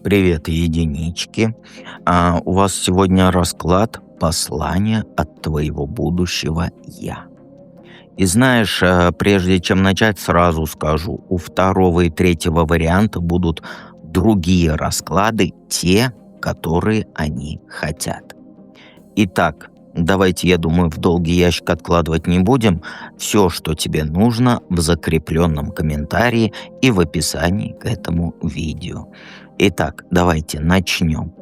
Привет, единички. У вас сегодня расклад послания от твоего будущего я. И знаешь, прежде чем начать, сразу скажу, у второго и третьего варианта будут другие расклады, те, которые они хотят. Итак, давайте, я думаю, в долгий ящик откладывать не будем. Все, что тебе нужно, в закрепленном комментарии и в описании к этому видео. Итак, давайте начнем.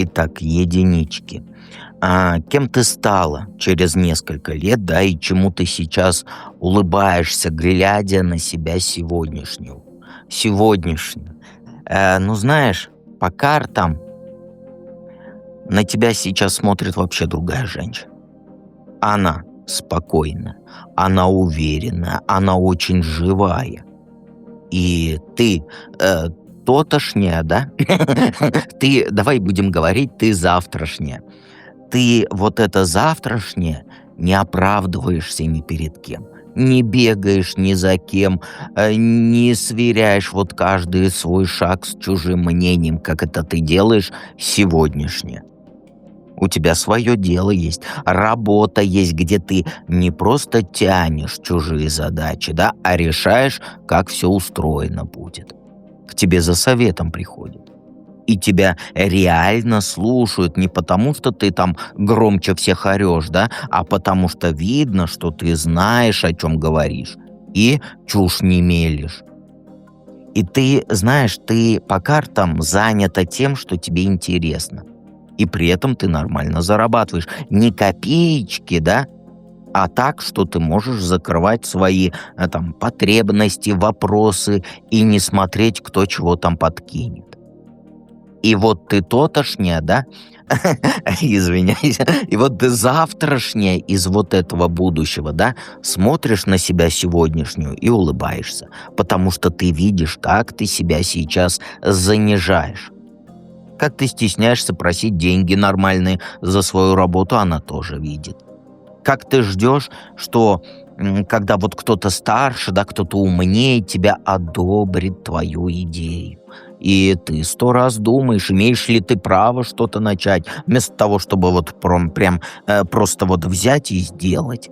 Итак, единички. Кем ты стала через несколько лет, да, и чему ты сейчас улыбаешься, глядя на себя сегодняшнюю? Сегодняшнюю. Ну, знаешь, по картам на тебя сейчас смотрит вообще другая женщина. Она спокойная, она уверенная, она очень живая. И ты тотошняя, да? Ты, давай будем говорить, ты завтрашняя. Ты вот это завтрашнее не оправдываешься ни перед кем. Не бегаешь ни за кем, не сверяешь вот каждый свой шаг с чужим мнением, как это ты делаешь сегодняшнее. У тебя свое дело есть, работа есть, где ты не просто тянешь чужие задачи, да, а решаешь, как все устроено будет. К тебе за советом приходят. И тебя реально слушают не потому, что ты там громче всех орешь, да, а потому что видно, что ты знаешь, о чем говоришь, и чушь не мелешь. И ты, знаешь, ты по картам занята тем, что тебе интересно. И при этом ты нормально зарабатываешь. Не копеечки, да, а так, что ты можешь закрывать свои там потребности, вопросы и не смотреть, кто чего там подкинет. И вот ты тотошняя, да, извиняюсь, и вот ты завтрашняя из вот этого будущего, да, смотришь на себя сегодняшнюю и улыбаешься, потому что ты видишь, как ты себя сейчас занижаешь. Как ты стесняешься просить деньги нормальные за свою работу, она тоже видит. Как ты ждешь, что когда вот кто-то старше, да, кто-то умнее тебя одобрит твою идею. И ты 100 раз думаешь, имеешь ли ты право что-то начать, вместо того, чтобы вот просто вот взять и сделать.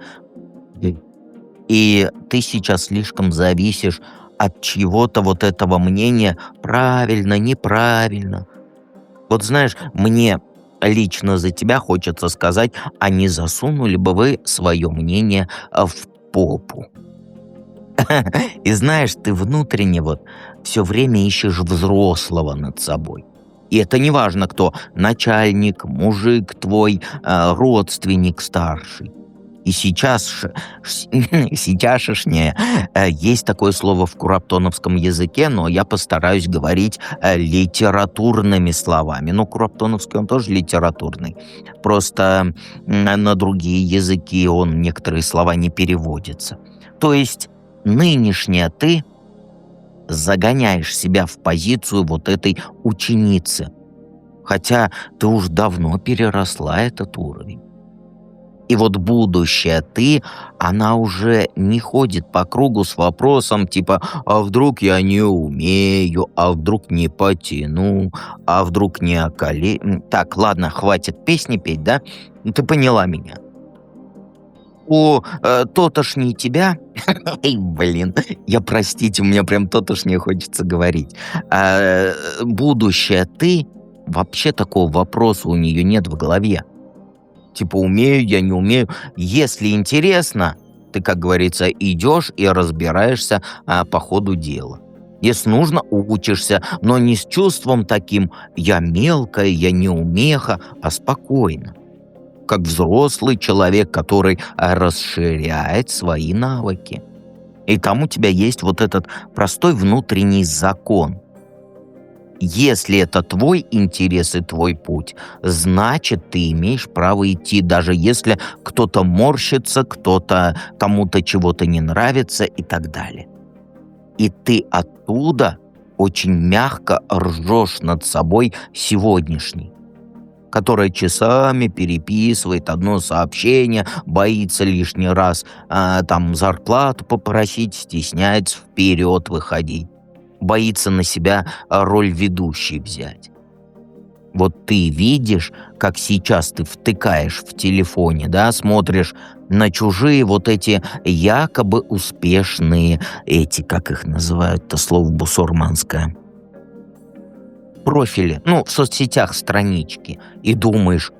И ты сейчас слишком зависишь от чьего-то вот этого мнения правильно, неправильно. Вот знаешь, мне лично за тебя хочется сказать, а не засунули бы вы свое мнение в попу? И знаешь, ты внутренне вот все время ищешь взрослого над собой. И это не важно, кто начальник, мужик твой, родственник старший. И сейчасшнее, есть такое слово в кураптоновском языке, но я постараюсь говорить литературными словами. Ну, кураптоновский он тоже литературный. Просто на другие языки он некоторые слова не переводится. То есть нынешняя ты загоняешь себя в позицию вот этой ученицы, хотя ты уж давно переросла этот уровень. И вот будущая ты, она уже не ходит по кругу с вопросом типа «а вдруг я не умею?», «а вдруг не потяну?», «а вдруг не околею?». Так, ладно, хватит песни петь, да? Ну, ты поняла меня. У тотошней тебя, эй, блин, я, простите, у меня прям тотошнее хочется говорить. Будущая ты, вообще такого вопроса у нее нет в голове. Типа, умею я, не умею. Если интересно, ты, как говорится, идешь и разбираешься по ходу дела. Если нужно, учишься, но не с чувством таким «я мелкая, я неумеха», а спокойно. Как взрослый человек, который расширяет свои навыки. И там у тебя есть вот этот простой внутренний закон. Если это твой интерес и твой путь, значит, ты имеешь право идти, даже если кто-то морщится, кто-то кому-то чего-то не нравится и так далее. И ты оттуда очень мягко ржешь над собой сегодняшней, которая часами переписывает одно сообщение, боится лишний раз там зарплату попросить, стесняется вперед выходить, боится на себя роль ведущей взять. Вот ты видишь, как сейчас ты втыкаешь в телефоне, да, смотришь на чужие вот эти якобы успешные, эти, как их называют-то, слово бусурманское, профили, ну, в соцсетях странички, и думаешь: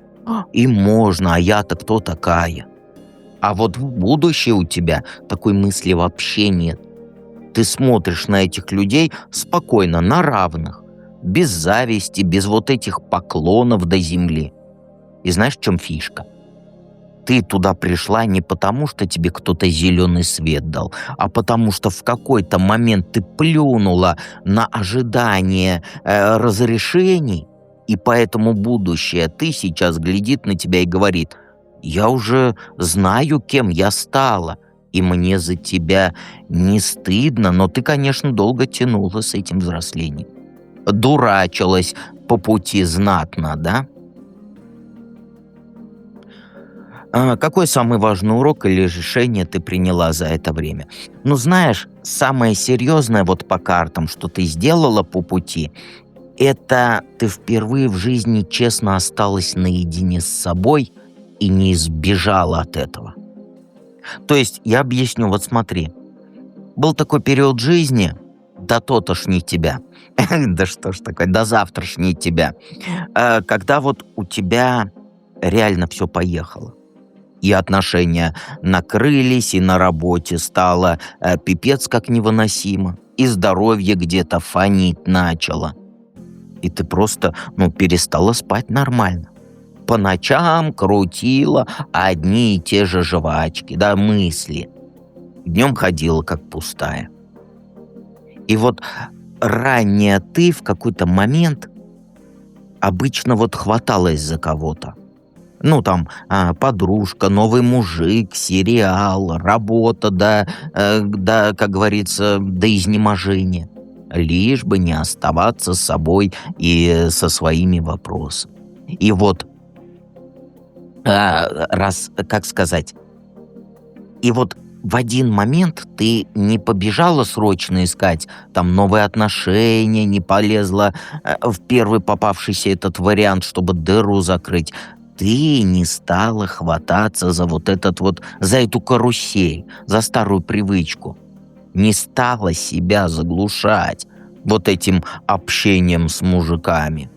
им можно, а я-то кто такая? А вот в будущее у тебя такой мысли вообще нет. Ты смотришь на этих людей спокойно, на равных, без зависти, без вот этих поклонов до земли. И знаешь, в чем фишка? Ты туда пришла не потому, что тебе кто-то зеленый свет дал, а потому что в какой-то момент ты плюнула на ожидание разрешений, и поэтому будущее ты сейчас глядит на тебя и говорит: «Я уже знаю, кем я стала, и мне за тебя не стыдно, но ты, конечно, долго тянула с этим взрослением. Дурачилась по пути знатно, да?» Какой самый важный урок или решение ты приняла за это время? Ну, знаешь, самое серьезное вот по картам, что ты сделала по пути, это ты впервые в жизни честно осталась наедине с собой и не избежала от этого. То есть, я объясню, вот смотри, был такой период жизни, до тотошней тебя, да что ж такое, до завтрашней тебя, когда вот у тебя реально все поехало. И отношения накрылись, и на работе стало пипец как невыносимо, и здоровье где-то фонить начало. И ты просто, ну, перестала спать нормально. По ночам крутила одни и те же жвачки, да, мысли. Днем ходила как пустая. И вот ранее ты в какой-то момент обычно вот хваталась за кого-то. Ну, там, подружка, новый мужик, сериал, работа, да, да, как говорится, до изнеможения. Лишь бы не оставаться с собой и со своими вопросами. И вот, как сказать, и вот в один момент ты не побежала срочно искать там новые отношения, не полезла в первый попавшийся этот вариант, чтобы дыру закрыть. Ты не стала хвататься за вот этот вот, за эту карусель, за старую привычку. Не стала себя заглушать вот этим общением с мужиками.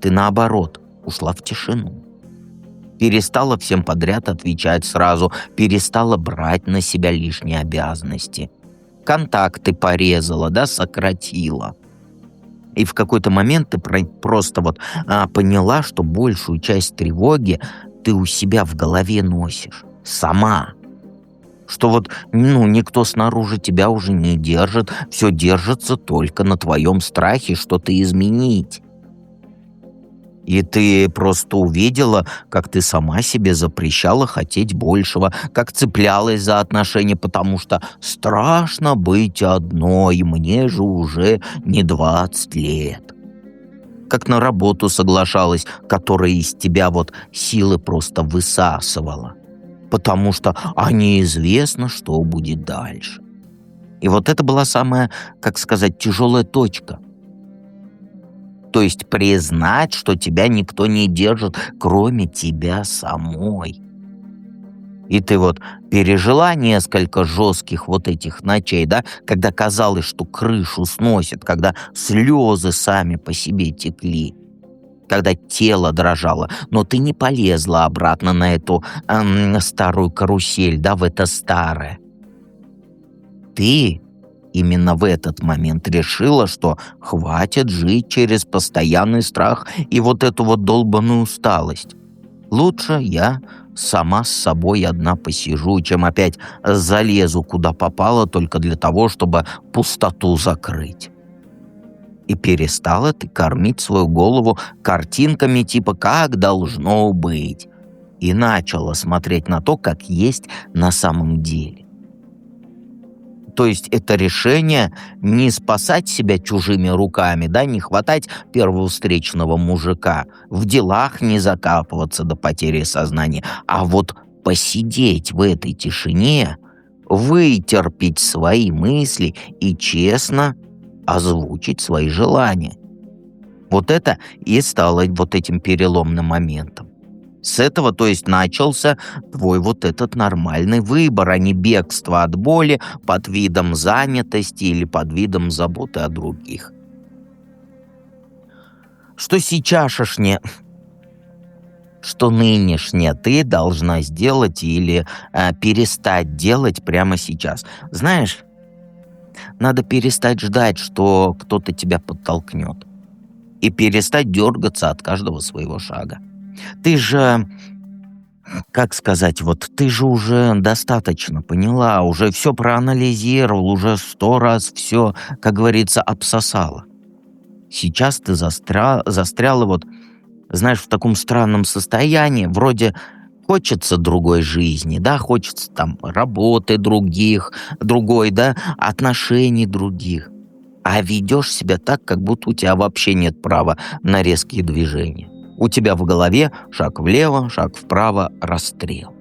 Ты наоборот ушла в тишину. Перестала всем подряд отвечать сразу, перестала брать на себя лишние обязанности. Контакты порезала, да, сократила. И в какой-то момент ты просто вот поняла, что большую часть тревоги ты у себя в голове носишь. Сама. Что вот, ну, никто снаружи тебя уже не держит, все держится только на твоем страхе что-то изменить. И ты просто увидела, как ты сама себе запрещала хотеть большего, как цеплялась за отношения, потому что страшно быть одной, мне же уже не 20 лет. Как на работу соглашалась, которая из тебя вот силы просто высасывала, потому что неизвестно, что будет дальше. И вот это была самая, как сказать, тяжелая точка. То есть признать, что тебя никто не держит, кроме тебя самой. И ты вот пережила несколько жестких вот этих ночей, да, когда казалось, что крышу сносит, когда слезы сами по себе текли, когда тело дрожало, но ты не полезла обратно на эту старую карусель, да, в это старое. Ты именно в этот момент решила, что хватит жить через постоянный страх и вот эту вот долбаную усталость. Лучше я сама с собой одна посижу, чем опять залезу куда попало только для того, чтобы пустоту закрыть. И перестала ты кормить свою голову картинками типа «как должно быть». И начала смотреть на то, как есть на самом деле. То есть это решение не спасать себя чужими руками, да, не хватать первого встречного мужика, в делах не закапываться до потери сознания, а вот посидеть в этой тишине, вытерпеть свои мысли и честно озвучить свои желания. Вот это и стало вот этим переломным моментом. С этого, то есть, начался твой вот этот нормальный выбор, а не бегство от боли под видом занятости или под видом заботы о других. Что сейчасшнее, что нынешнее ты должна сделать или перестать делать прямо сейчас. Знаешь, надо перестать ждать, что кто-то тебя подтолкнет. И перестать дергаться от каждого своего шага. Ты же, как сказать, вот ты же уже достаточно поняла, уже все проанализировал, уже 100 раз все, как говорится, обсосала. Сейчас ты застряла вот, знаешь, в таком странном состоянии, вроде хочется другой жизни, да, хочется там работы другой, да, отношений других. А ведешь себя так, как будто у тебя вообще нет права на резкие движения. У тебя в голове шаг влево, шаг вправо, расстрел.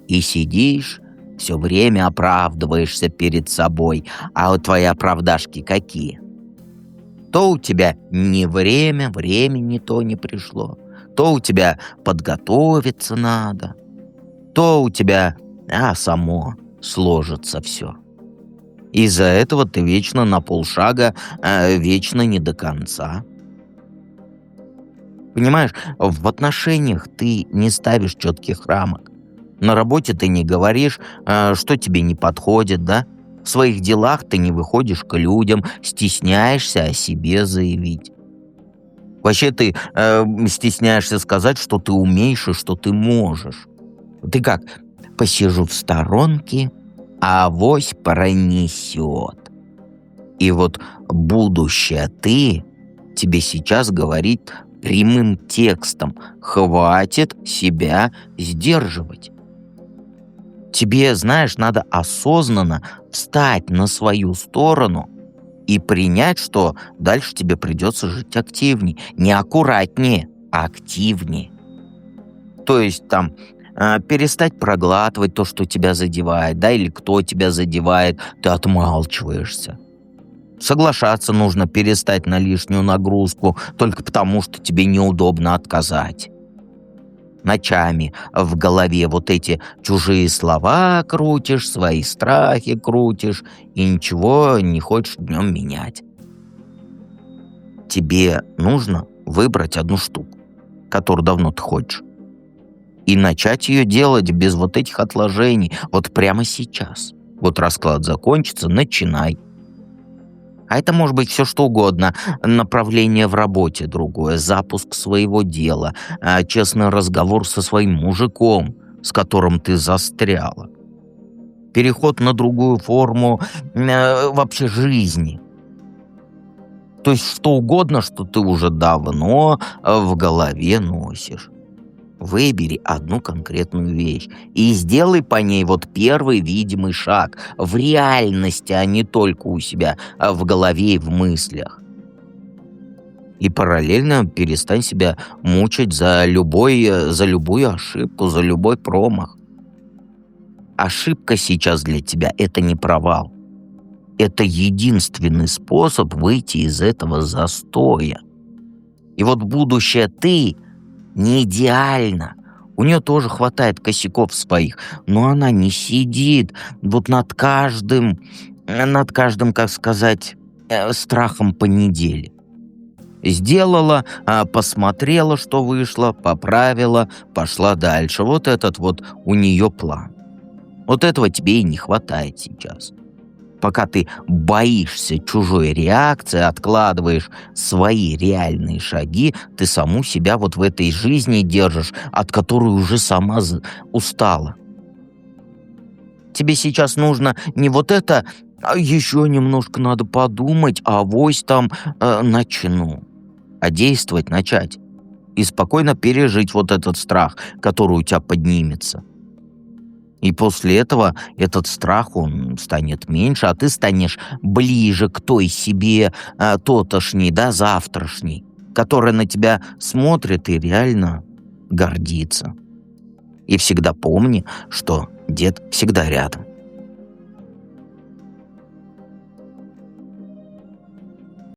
И сидишь, все время оправдываешься перед собой. А вот твои оправдашки какие? То у тебя не время, времени то не пришло. То у тебя подготовиться надо. То у тебя, само сложится все. Из-за этого ты вечно на полшага, вечно не до конца. Понимаешь, в отношениях ты не ставишь четких рамок. На работе ты не говоришь, что тебе не подходит, да? В своих делах ты не выходишь к людям, стесняешься о себе заявить. Вообще ты стесняешься сказать, что ты умеешь и что ты можешь. Ты как? Посижу в сторонке, а авось пронесет. И вот будущее ты тебе сейчас говорит прямым текстом: хватит себя сдерживать. Тебе, знаешь, надо осознанно встать на свою сторону и принять, что дальше тебе придется жить активнее. Не аккуратнее, а активнее. То есть там перестать проглатывать то, что тебя задевает, да, или кто тебя задевает, ты отмалчиваешься. Соглашаться нужно перестать на лишнюю нагрузку только потому, что тебе неудобно отказать. Ночами в голове вот эти чужие слова крутишь, свои страхи крутишь и ничего не хочешь днем менять. Тебе нужно выбрать одну штуку, которую давно ты хочешь, и начать ее делать без вот этих отложений, вот прямо сейчас. Вот расклад закончится, начинай. А это может быть все что угодно. Направление в работе другое, запуск своего дела, честный разговор со своим мужиком, с которым ты застряла. Переход на другую форму вообще жизни. То есть что угодно, что ты уже давно в голове носишь. Выбери одну конкретную вещь и сделай по ней вот первый видимый шаг в реальности, а не только у себя в голове и в мыслях. И параллельно перестань себя мучить за любую ошибку, за любой промах. Ошибка сейчас для тебя — это не провал. Это единственный способ выйти из этого застоя. И вот будущее ты не идеально. У нее тоже хватает косяков своих, но она не сидит вот над каждым, как сказать, страхом по неделе. Сделала, посмотрела, что вышло, поправила, пошла дальше. Вот этот вот у нее план. Вот этого тебе и не хватает сейчас. Пока ты боишься чужой реакции, откладываешь свои реальные шаги, ты саму себя вот в этой жизни держишь, от которой уже сама устала. Тебе сейчас нужно не вот это А еще немножко надо подумать, а авось там начну. А действовать начать. И спокойно пережить вот этот страх, который у тебя поднимется. И после этого этот страх, он станет меньше, а ты станешь ближе к той себе тотошней, да, завтрашней, которая на тебя смотрит и реально гордится. И всегда помни, что дед всегда рядом.